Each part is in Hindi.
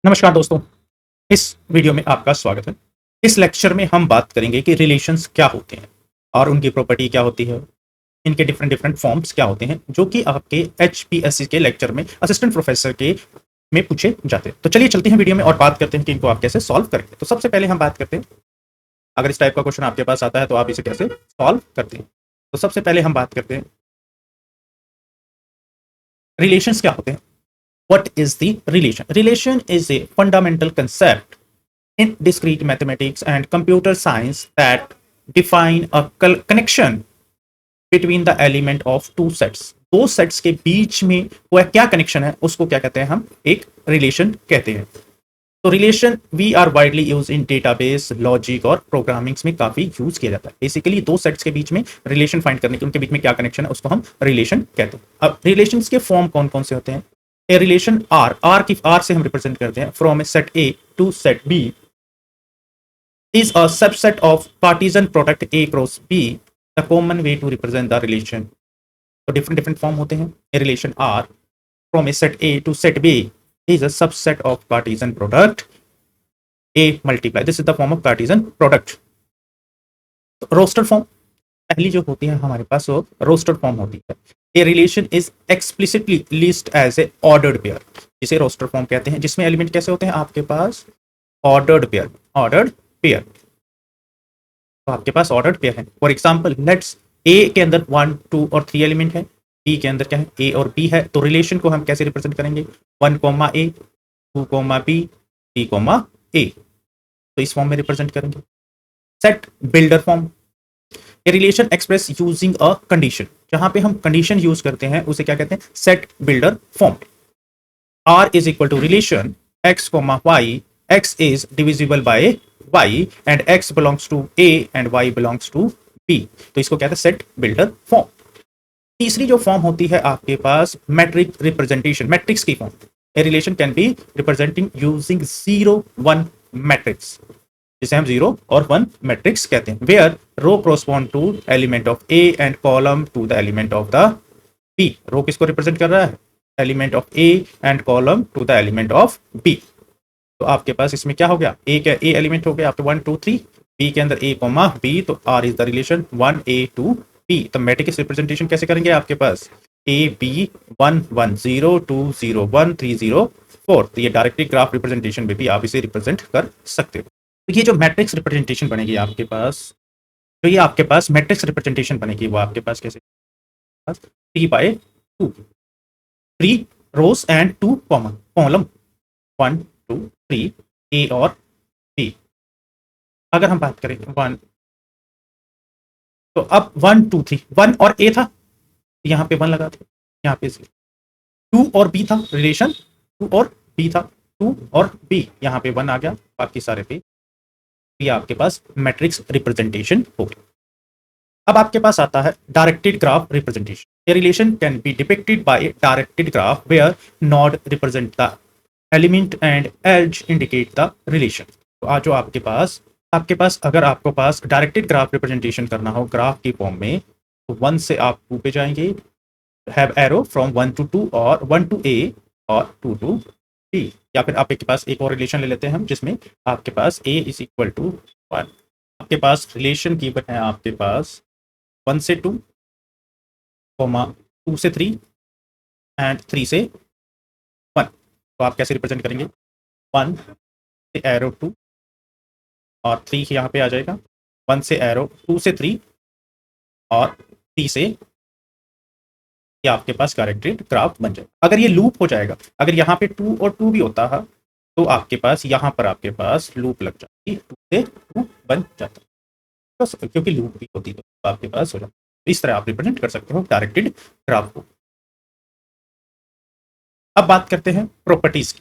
नमस्कार दोस्तों, इस वीडियो में आपका स्वागत है। इस लेक्चर में हम बात करेंगे कि रिलेशंस क्या होते हैं और उनकी प्रॉपर्टी क्या होती है, इनके डिफरेंट डिफरेंट फॉर्म्स क्या होते हैं, जो कि आपके एचपीएससी के लेक्चर में असिस्टेंट प्रोफेसर के में पूछे जाते हैं। तो चलिए चलते हैं वीडियो में और बात करते हैं कि इनको आप कैसे सॉल्व करेंगे। तो सबसे पहले हम बात करते हैं, अगर इस टाइप का क्वेश्चन आपके पास आता है तो आप इसे कैसे सॉल्व करते हैं। तो सबसे पहले हम बात करते हैं रिलेशंस क्या होते हैं। What is the relation? Relation is a fundamental concept in discrete mathematics and computer science that define a connection between the element of two sets. दो सेट्स के बीच में वो क्या कनेक्शन है उसको क्या कहते हैं, हम एक रिलेशन कहते हैं। तो relation we are widely use in database, logic और प्रोग्रामिंग्स में काफी यूज किया जाता है। बेसिकली दो सेट्स के बीच में रिलेशन फाइंड करने के, उनके बीच में क्या कनेक्शन है उसको हम रिलेशन कहते हैं। अब रिलेशंस के फॉर्म कौन कौन से होते हैं। ए रिलेशन आर की आर से हम रिप्रेजेंट करते हैं from a set A to set B is a subset of partisan product A cross B, the common way to represent the relation. तो different different form होते हैं। A relation R from a set A to set B is a subset of partisan product A multiply. This is the form of partisan product. तो रोस्टर फॉर्म पहली जो होती है हमारे पास वो रोस्टर फॉर्म होती है। A relation is explicitly listed as a ordered pair, जिसे रोस्टर फॉर्म कहते हैं, जिसमें एलिमेंट कैसे होते हैं आपके पास ऑर्डर्ड पेयर। तो आपके पास ऑर्डर्ड पेयर है। फॉर एग्जांपल लेट्स ए के अंदर 1 2 और 3 एलिमेंट है, बी के अंदर क्या है ए और बी है। तो रिलेशन को हम कैसे रिप्रेजेंट करेंगे 1 ए 2 बी 3 ए, तो इस फॉर्म में रिप्रेजेंट करेंगे। Set builder form, a relation express using a condition, जहां पे हम कंडीशन यूज करते हैं उसे क्या कहते हैं set builder form. R is equal to relation X Y, x is divisible by y and x belongs to a and y belongs to b, तो इसको कहते हैं सेट बिल्डर फॉर्म। तीसरी जो फॉर्म होती है आपके पास मैट्रिक रिप्रेजेंटेशन, मैट्रिक्स की form. A relation can be representing using 0 1 matrix, जिसे हम 0 और 1 मैट्रिक्स कहते हैं, where row correspond to element of A and column to the element of the B. Row किसको रिप्रेजेंट कर रहा है element of A and column to the element of B. तो आपके पास इसमें क्या हो गया ए का ए एलिमेंट हो गया आपके 1 2 3, बी के अंदर ए कोमा बी, तो R is the relation 1 a 2 b। तो मैट्रिक्स रिप्रेजेंटेशन कैसे करेंगे आपके पास ए बी 1 1 0 2 0 1 3 0 4, तो ये डायरेक्टली ग्राफ रिप्रेजेंटेशन में भी आप इसे रिप्रेजेंट कर सकते हो। तो ये जो मैट्रिक्स रिप्रेजेंटेशन बनेगी आपके पास, तो ये आपके पास मैट्रिक्स रिप्रेजेंटेशन बनेगी वो आपके पास कैसे 3/2, 3 रोज एंड 2 कॉलम 1 2 3 ए और बी। अगर हम बात करें 1, तो अब 1 2 3 1 और ए था, यहाँ पे 1 लगा थे, यहाँ पे 2 और बी था, रिलेशन 2 और बी था, 2 और बी, यहाँ पे 1 आ गया, बाकी सारे पे ये आपके पास मैट्रिक्स रिप्रेजेंटेशन हो गया। अब आपके पास आता है directed graph representation. A relation can be depicted by a directed graph where node represent the element and edge indicate the relation. तो आज जो आपके पास अगर आपको पास डायरेक्टेड ग्राफ रिप्रेजेंटेशन करना हो ग्राफ की फॉर्म में, तो 1 से आप 2 पे जाएंगे, हैव एरो फ्रॉम 1 to 2 और 1 to a और 2 to b। या फिर आपके पास एक और रिलेशन ले लेते हैं हम, जिसमें आपके पास a इज इक्वल टू 1। आपके पास रिलेशन गिवन है आपके पास 1 से 2, 2 से 3 एंड 3 से 1। तो आप कैसे रिप्रेजेंट करेंगे 1 से एरो 2 और 3 यहाँ पे आ जाएगा, 1 से एरो 2 से 3 और 3 से, ये आपके पास डायरेक्टेड ग्राफ बन जाएगा। अगर ये लूप हो जाएगा, अगर यहाँ पे 2 और 2 भी होता है तो आपके पास यहाँ पर आपके पास लूप लग जाती, 2 से 2 बन जाता, तो क्योंकि लूप भी होती तो आपके पास हो जाता। इस तरह आप रिप्रेजेंट कर सकते हो डायरेक्टेड ग्राफ को। अब बात करते हैं प्रॉपर्टीज की।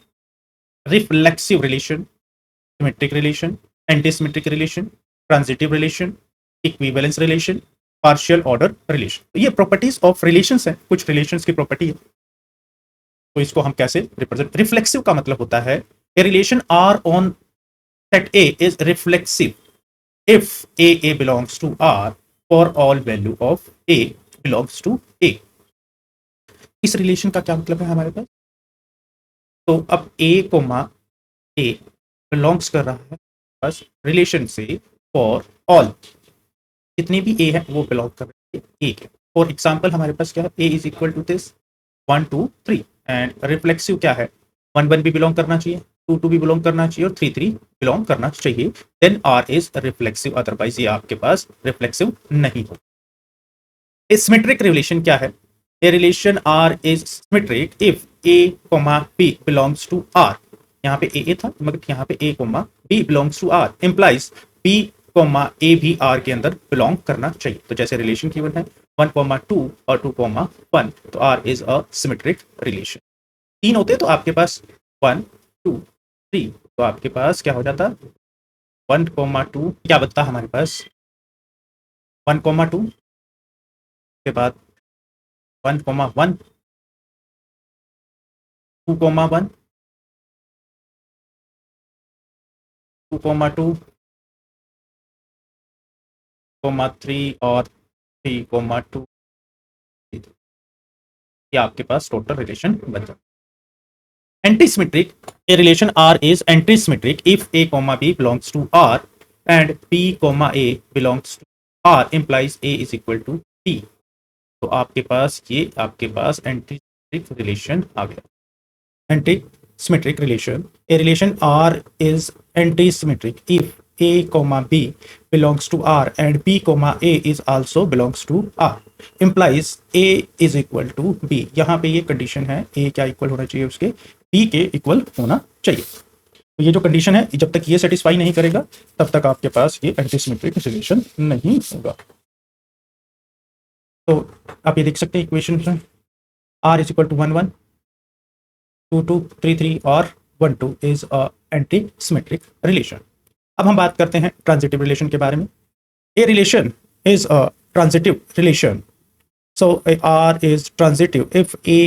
Reflexive relation, symmetric relation, antisymmetric relation, transitive relation, equivalence relation, partial order relation. तो ये प्रॉपर्टीज ऑफ रिलेशंस हैं, कुछ रिलेशंस की प्रॉपर्टी है। तो इसको हम कैसे रिप्रेजेंट, रिफ्लेक्सिव का मतलब होता है a relation R on set A is reflexive if a belongs to R for all value of a belongs to A. इस रिलेशन का क्या मतलब है हमारे पास, तो अब ए कोमा ए बिलोंग्स कर रहा है बस रिलेशन से फॉर ऑल, जितने भी ए है वो बिलोंग कर रहे हैं ए के। फॉर एग्जाम्पल हमारे पास क्या है, A is equal to this 1 2 3 and reflexive क्या है, 1 1 भी बिलोंग करना चाहिए, 2 2 भी बिलोंग करना चाहिए और 3 3 बिलोंग करना चाहिए, then R is reflexive, otherwise ये आपके पास रिफ्लेक्सिव नहीं हो। सिमेट्रिक रिलेशन क्या है, a relation R is symmetric if a comma b belongs to R, यहाँ पे ए था मगर यहाँ पे a comma b belongs to R implies b comma a भी आर के अंदर बिलोंग करना चाहिए। तो जैसे रिलेशन गिवन है 1,2 और 2,1, तो R is a symmetric relation. 3 होते तो आपके पास 1 2 3, तो आपके पास क्या हो जाता 1,2 क्या बनता हमारे पास 1,2 के बाद 1,1 2,1 2,2 3 और 3,2, ये आपके पास टोटल रिलेशन बन जाता है। Antisymmetric, a relation R is antisymmetric if A, B belongs to R and B, A belongs to R implies A is equal to B। तो आपके पास ये आपके पास एंटीसिमेट्रिक रिलेशन आ गया। Antisymmetric relation, a relation R is antisymmetric if A, B belongs to R and B, A is also belongs to R implies A is equal to B। यहाँ पे ये कंडीशन है, A क्या इक्वल होना चाहिए उसके B के इक्वल होना चाहिए। तो ये जो कंडीशन है जब तक ये सेटिस्फाई नहीं करेगा तब तक आपके पास ये एंटीसिमेट्रिक रिलेशन नहीं होगा। तो आप ये देख सकते हैं इक्वेशन में R इज इक्वल टू 1 1 2 2 3 3 और 1 2 इज अ एंटीसिमेट्रिक रिलेशन। अब हम बात करते हैं ट्रांजिटिव रिलेशन के बारे में। A relation is a transitive relation, so R is transitive if A,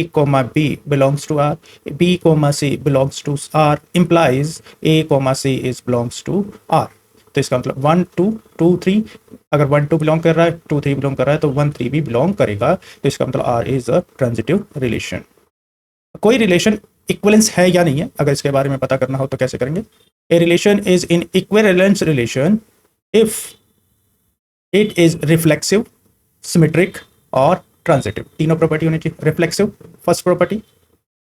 B belongs to R, B, C belongs to R implies A, C is belongs to R। तो इसका मतलब 1 2 2 3, अगर 1 2 बिलोंग कर रहा है 2 3 बिलोंग कर रहा है तो 1 3 भी बिलोंग करेगा, तो इसका मतलब R is a transitive relation. कोई रिलेशन इक्विवेलेंस है या नहीं है, अगर इसके बारे में पता करना हो तो कैसे करेंगे। A relation is in equivalence relation if it is reflexive, symmetric और ट्रांजिटिव। तीनों प्रॉपर्टी होनी चाहिए, reflexive first property,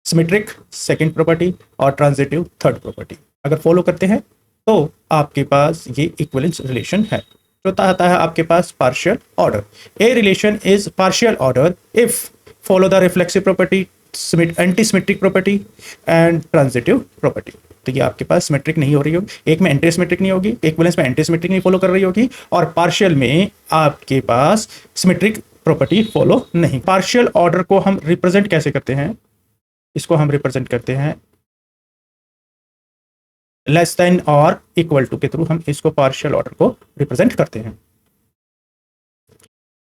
symmetric second property और ट्रांजिटिव थर्ड प्रॉपर्टी। अगर फॉलो करते हैं तो आपके पास ये इक्विवेलेंस रिलेशन है। चौथा आता है आपके पास partial order. A relation is partial order if follow the reflexive property, antisymmetric property and transitive property. तो ये आपके पास सिमेट्रिक नहीं हो रही होगी, एक में एंटीसिमेट्रिक नहीं होगी, इक्विवेलेंस में एंटीसिमेट्रिक नहीं फॉलो कर रही होगी और पार्शियल में आपके पास सिमेट्रिक प्रॉपर्टी फॉलो नहीं। पार्शियल ऑर्डर को हम रिप्रेजेंट कैसे करते हैं, इसको हम रिप्रेजेंट करते हैं लेस देन और इक्वल टू के थ्रू, हम इसको पार्शियल ऑर्डर को रिप्रेजेंट करते हैं।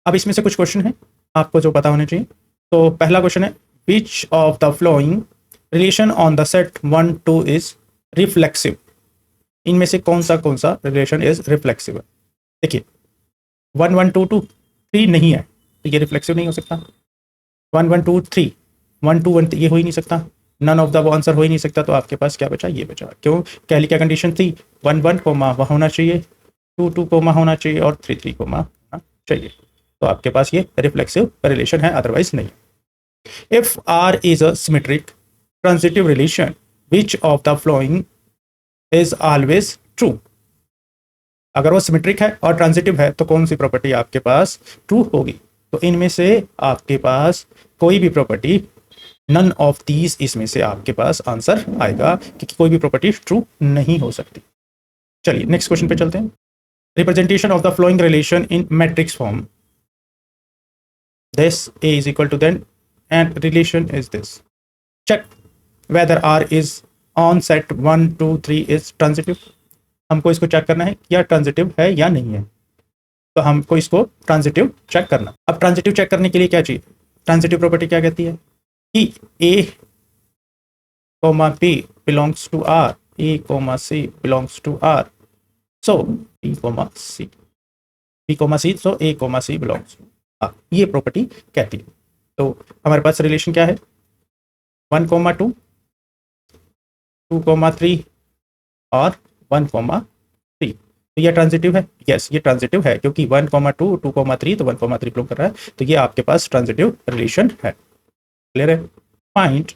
अब इसमें से कुछ क्वेश्चन है आपको जो पता होने चाहिए। तो पहला क्वेश्चन है which of the flowing relation on the set 1 2 is reflexive. इनमें से कौन सा रिलेशन इज रिफ्लेक्सिव है। देखिए 1 1 2 2 3 नहीं है तो ये रिफ्लेक्सिव नहीं हो सकता। 1 1 2 3 1 2 1 ये हो ही नहीं सकता, नन ऑफ द आंसर हो ही नहीं सकता। तो आपके पास क्या बचा, ये बचा। क्यों, पहली क्या कंडीशन थी 1 1 कोमा होना चाहिए, 2 2 कोमा होना चाहिए और 3 3 कोमा होना चाहिए। तो आपके पास ये रिफ्लेक्सिव रिलेशन है, अदरवाइज नहीं। If R is a symmetric transitive relation which of the following is always true. अगर वो सिमेट्रिक है और ट्रांजिटिव है तो कौन सी प्रॉपर्टी आपके पास ट्रू होगी। तो इनमें से आपके पास कोई भी प्रॉपर्टी, नन ऑफ दीज, इसमें से आपके पास आंसर आएगा क्योंकि कोई भी प्रॉपर्टी ट्रू नहीं हो सकती। चलिए नेक्स्ट क्वेश्चन पे चलते हैं। Representation of the flowing relation in matrix form, this A is equal to then and relation is this। check whether R is on set 1 2 3 is transitive। हमको इसको चेक करना है या ट्रांजिटिव है या नहीं है, तो हमको इसको ट्रांजिटिव चेक करना। अब ट्रांजिटिव चेक करने के लिए क्या चाहिए, ट्रांजिटिव प्रॉपर्टी क्या कहती है कि A, B belongs to R, A, C belongs to R, so B, C, so A, C belongs to R। ये प्रॉपर्टी कहती है। तो हमारे पास रिलेशन क्या है 1 2 2 3 और 1,3। तो ये ट्रांजिटिव है, यस ये ट्रांजिटिव है, क्योंकि 1,2, 2,3, तो 1,3 बिलोंग कर रहा है, तो ये आपके पास ट्रांजिटिव रिलेशन है। क्लियर है? Find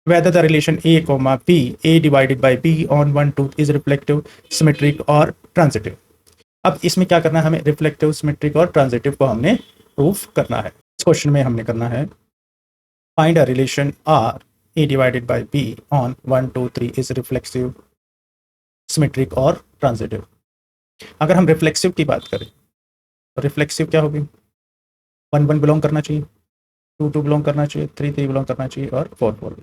whether the relation a comma b, a divided by b on 1 2 is reflective, symmetric और transitive। अब इसमें क्या करना है हमें, रिफ्लेक्टिव, सिमेट्रिक और ट्रांजिटिव को हमने प्रूफ करना है। इस क्वेश्चन में हमने करना है find a relation R a divided by b on 1 2 3 is reflexive, symmetric और ट्रांजिटिव। अगर हम रिफ्लेक्सिव की बात करें तो रिफ्लेक्सिव क्या होगी, 1 1 बिलोंग करना चाहिए, 2 2 बिलोंग करना चाहिए, 3 3 बिलोंग करना चाहिए और 4 4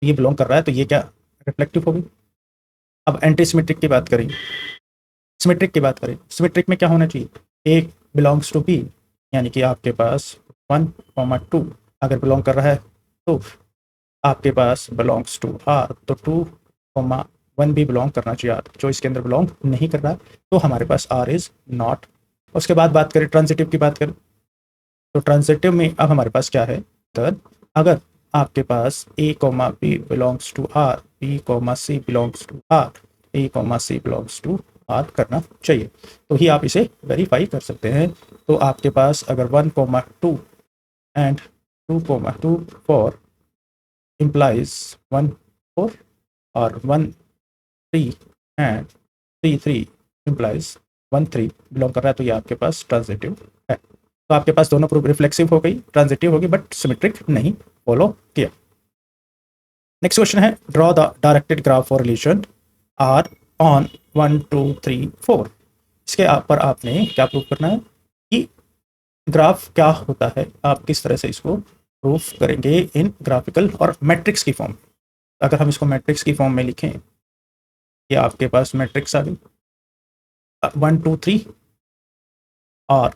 ये बिलोंग कर रहा है, तो ये क्या रिफ्लेक्टिव होगी। अब एंटी सिमेट्रिक की बात करें, सिमेट्रिक की बात करें, सिमेट्रिक में क्या होना चाहिए, ए बिलोंग्स टू बी, यानी कि आपके पास 1,2 अगर बिलोंग कर रहा है तो आपके पास बिलोंग्स टू आर, तो 2,1 भी बिलोंग करना चाहिए आर, जो इसके अंदर बिलोंग नहीं कर रहा तो हमारे पास आर इज नॉट। उसके बाद बात करें ट्रांजिटिव की बात करें, तो ट्रांजिटिव में अब हमारे पास क्या है, तो अगर आपके पास a comma b belongs to r, b comma c belongs to r, a comma c belongs to r करना चाहिए, तो ही आप इसे वेरीफाई कर सकते हैं। तो आपके पास अगर 1,2 एंड 2,2 4 implies 1 4 और 1 3 एंड 3 3 implies 1 3 बिलोंग कर रहा है, तो ये आपके पास ट्रांजिटिव है। तो आपके पास दोनों प्रूफ रिफ्लेक्सिव हो गई, ट्रांजिटिव होगी, बट सिमेट्रिक नहीं फॉलो किया। नेक्स्ट क्वेश्चन है draw the directed graph for relation R on 1 2 3 4। इसके पर आपने क्या प्रूफ करना है कि ग्राफ क्या होता है, आप किस तरह से इसको प्रूफ करेंगे इन ग्राफिकल और मैट्रिक्स की फॉर्म। अगर हम इसको मैट्रिक्स की फॉर्म में लिखें, ये आपके पास मैट्रिक्स आ गई 1 2 3, और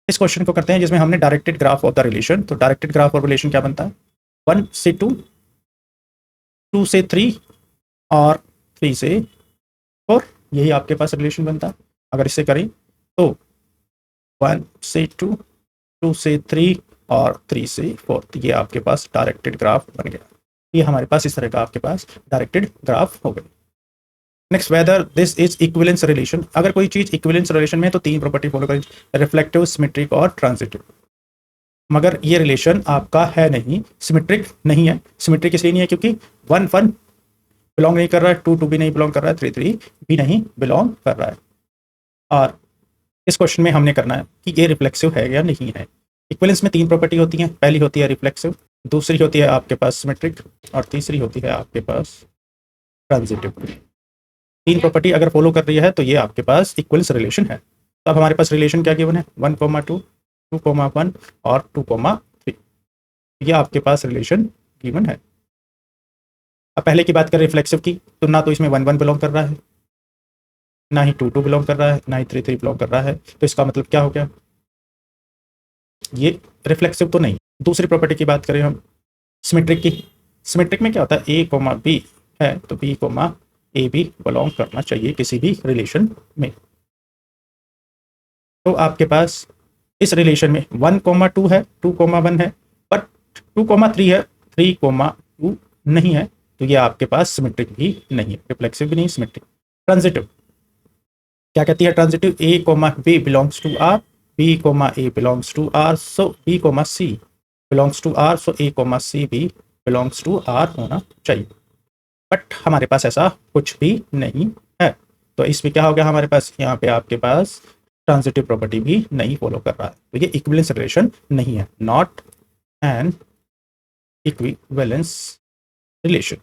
इस क्वेश्चन को करते हैं जिसमें हमने directed graph of the relation. तो डायरेक्टेड ग्राफ ऑफ रिलेशन क्या बनता है, 1 से 2, 2 से 3 और 3 से 4, यही आपके पास रिलेशन बनता है। अगर इसे करें तो 1 से 2, 2 से 3 और 3 से 4, तो ये आपके पास डायरेक्टेड ग्राफ बन गया। ये हमारे पास इस तरह का आपके पास डायरेक्टेड ग्राफ हो गया। Next whether this is equivalence relation. अगर कोई चीज इक्विवेलेंस रिलेशन में है तो 3 प्रॉपर्टी फॉलो करें, रिफ्लेक्टिव, सिमेट्रिक और ट्रांजिटिव। मगर ये रिलेशन आपका है नहीं, सिमेट्रिक नहीं है। सिमेट्रिक इसलिए नहीं है क्योंकि 1 1 बिलोंग नहीं कर रहा है, 2 2 भी नहीं बिलोंग कर रहा है, 3 3 भी नहीं बिलोंग कर रहा है। और इस क्वेश्चन में हमने करना है कि ये रिफ्लेक्सिव है या नहीं है। इक्विवेलेंस में 3 प्रॉपर्टी होती हैं, पहली होती है रिफ्लेक्सिव, दूसरी होती है आपके पास सिमेट्रिक और तीसरी होती है आपके पास ट्रांजिटिव। 3 प्रॉपर्टी अगर फॉलो कर रही है तो ये आपके पास इक्विवेलेंस रिलेशन है। तो अब हमारे पास रिलेशन क्या गिवन है, 1,2 2,1 और 2,3, ये आपके पास रिलेशन गिवन है। अब पहले की बात करें रिफ्लेक्सिव की, तो ना तो इसमें 1 1 बिलोंग कर रहा है, ना ही 2 2 बिलोंग कर रहा है, ना ही 3 3 बिलोंग कर रहा है, तो इसका मतलब क्या हो गया, ये रिफ्लेक्सिव तो नहीं। दूसरी प्रॉपर्टी की बात करें हम सिमेट्रिक की, सिमेट्रिक में क्या होता है, a कॉमा b है तो b कॉमा a भी बिलोंग करना चाहिए किसी भी रिलेशन में। तो आपके पास इस रिलेशन में 1,2 है, 2,1 है, बट 2,3 है, 3,2 नहीं है, तो ये आपके पास सिमेट्रिक भी नहीं है, रिफ्लेक्सिव भी नहीं, सिमेट्रिक। ट्रांजिटिव क्या कहती है, transitive a comma b belongs to r, b comma a belongs to r, so b comma c belongs to r, so a comma c भी बिलोंग्स टू r होना चाहिए। बट हमारे पास ऐसा कुछ भी नहीं है, तो इसमें क्या हो गया, हमारे पास यहाँ पे आपके पास ट्रांजिटिव प्रॉपर्टी भी नहीं फॉलो कर रहा है, तो ये इक्विवेलेंस रिलेशन नहीं है, नॉट एन इक्विवेलेंस रिलेशन।